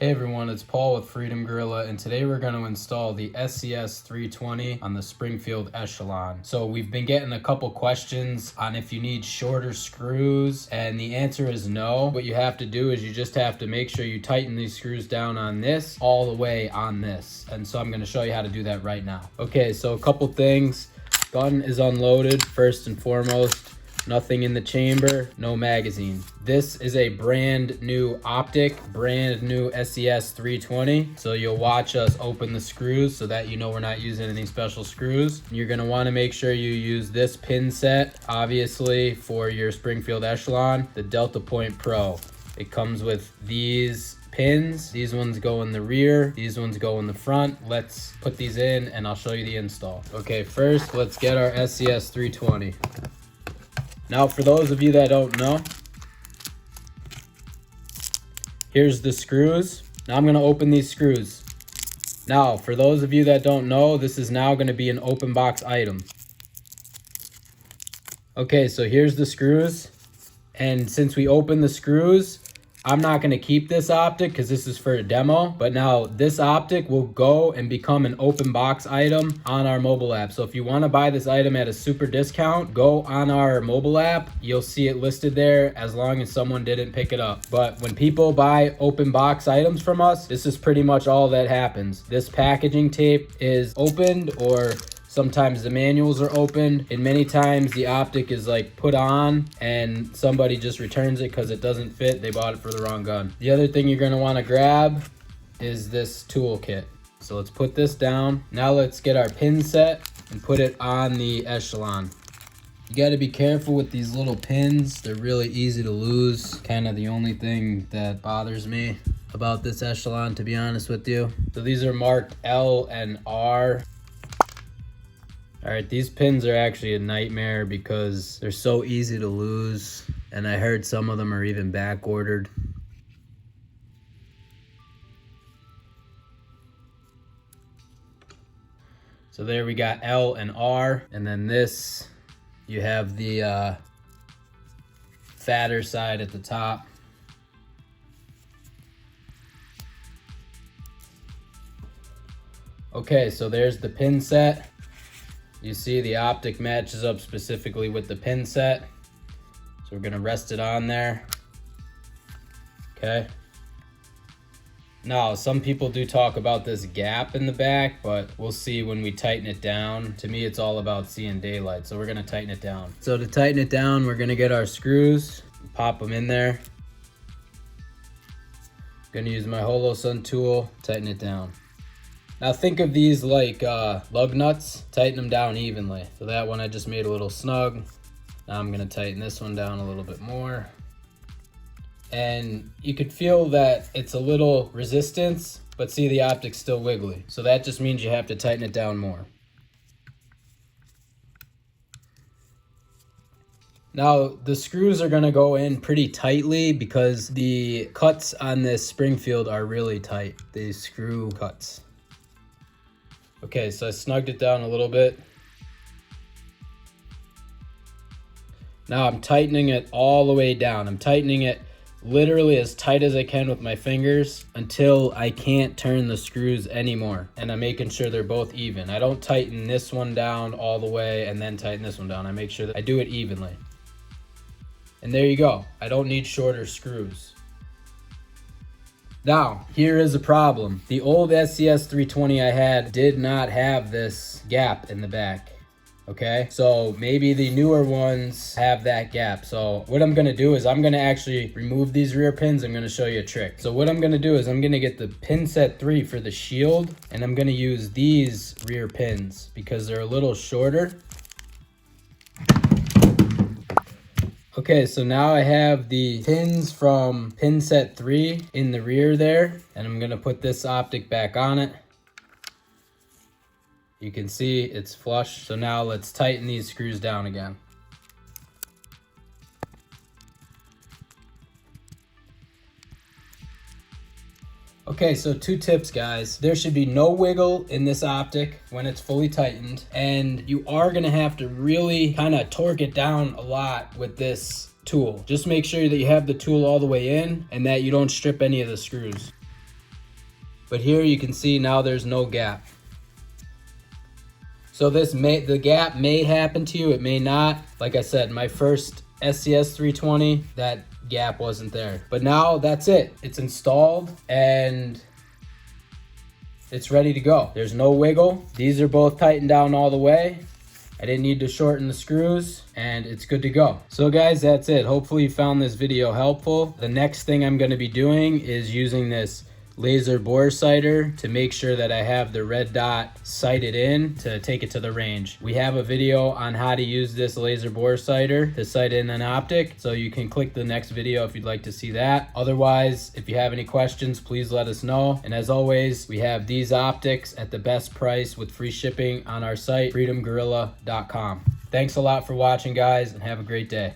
Hey everyone, it's Paul with Freedom Gorilla, and today we're going to install the SCS 320 on the Springfield Echelon. So we've been getting a couple questions on if you need shorter screws, and the answer is no. What you have to do is you just have to make sure you tighten these screws down on this all the way on this. And so I'm going to show you how to do that right now. Okay, so a couple things. Gun is unloaded first and foremost. Nothing in the chamber, no magazine. This is a brand new optic, brand new SCS 320. So you'll watch us open the screws so that you know we're not using any special screws. You're gonna wanna make sure you use this pin set, obviously, for your Springfield Echelon, the Delta Point Pro. It comes with these pins. These ones go in the rear, these ones go in the front. Let's put these in and I'll show you the install. Okay, first let's get our SCS 320. Now, for those of you that don't know, here's the screws. Now I'm gonna open these screws. Now, for those of you that don't know, this is now gonna be an open box item. Okay, so here's the screws. And since we opened the screws, I'm not gonna keep this optic because this is for a demo, but now this optic will go and become an open box item on our mobile app. So if you wanna buy this item at a super discount, go on our mobile app. You'll see it listed there as long as someone didn't pick it up. But when people buy open box items from us, this is pretty much all that happens. This packaging tape is opened, or sometimes the manuals are opened, and many times the optic is like put on and somebody just returns it because it doesn't fit. They bought it for the wrong gun. The other thing you're gonna wanna grab is this tool kit. So let's put this down. Now let's get our pin set and put it on the Echelon. You gotta be careful with these little pins. They're really easy to lose. Kind of the only thing that bothers me about this Echelon, to be honest with you. So these are marked L and R. All right, these pins are actually a nightmare because they're so easy to lose, and I heard some of them are even back ordered. So there we got L and R, and then this, you have the fatter side at the top. Okay, so there's the pin set. You see the optic matches up specifically with the pin set. So we're gonna rest it on there. Okay. Now, some people do talk about this gap in the back, but we'll see when we tighten it down. To me, it's all about seeing daylight, so we're gonna tighten it down. So to tighten it down, we're gonna get our screws, pop them in there. Gonna use my Holosun tool, tighten it down. Now think of these like lug nuts, tighten them down evenly. So that one I just made a little snug. Now I'm gonna tighten this one down a little bit more. And you could feel that it's a little resistance, but see the optic's still wiggly. So that just means you have to tighten it down more. Now the screws are gonna go in pretty tightly because the cuts on this Springfield are really tight. These screw cuts. Okay, so I snugged it down a little bit. Now I'm tightening it all the way down. I'm tightening it literally as tight as I can with my fingers until I can't turn the screws anymore. And I'm making sure they're both even. I don't tighten this one down all the way and then tighten this one down. I make sure that I do it evenly. And there you go. I don't need shorter screws. Now, here is a problem. The old SCS 320 I had did not have this gap in the back, okay? So maybe the newer ones have that gap. So what I'm gonna do is I'm gonna actually remove these rear pins. I'm gonna show you a trick. So what I'm gonna do is I'm gonna get the pin set 3 for the shield, and I'm gonna use these rear pins because they're a little shorter. Okay, so now I have the pins from pin set 3 in the rear there, and I'm gonna put this optic back on it. You can see it's flush. So now let's tighten these screws down again. Okay, so 2 tips, guys. There should be no wiggle in this optic when it's fully tightened, and you are gonna have to really kind of torque it down a lot with this tool. Just make sure that you have the tool all the way in and that you don't strip any of the screws. But here you can see now there's no gap. So the gap may happen to you, it may not. Like I said, my first SCS 320, that gap wasn't there. But now that's it. It's installed and it's ready to go. There's no wiggle. These are both tightened down all the way. I didn't need to shorten the screws and it's good to go. So guys, that's it. Hopefully you found this video helpful. The next thing I'm going to be doing is using this laser bore sighter to make sure that I have the red dot sighted in to take it to the range. We have a video on how to use this laser bore sighter to sight in an optic, so you can click the next video if you'd like to see that. Otherwise, if you have any questions, please let us know. And as always, we have these optics at the best price with free shipping on our site, freedomgorilla.com. Thanks a lot for watching, guys, and have a great day.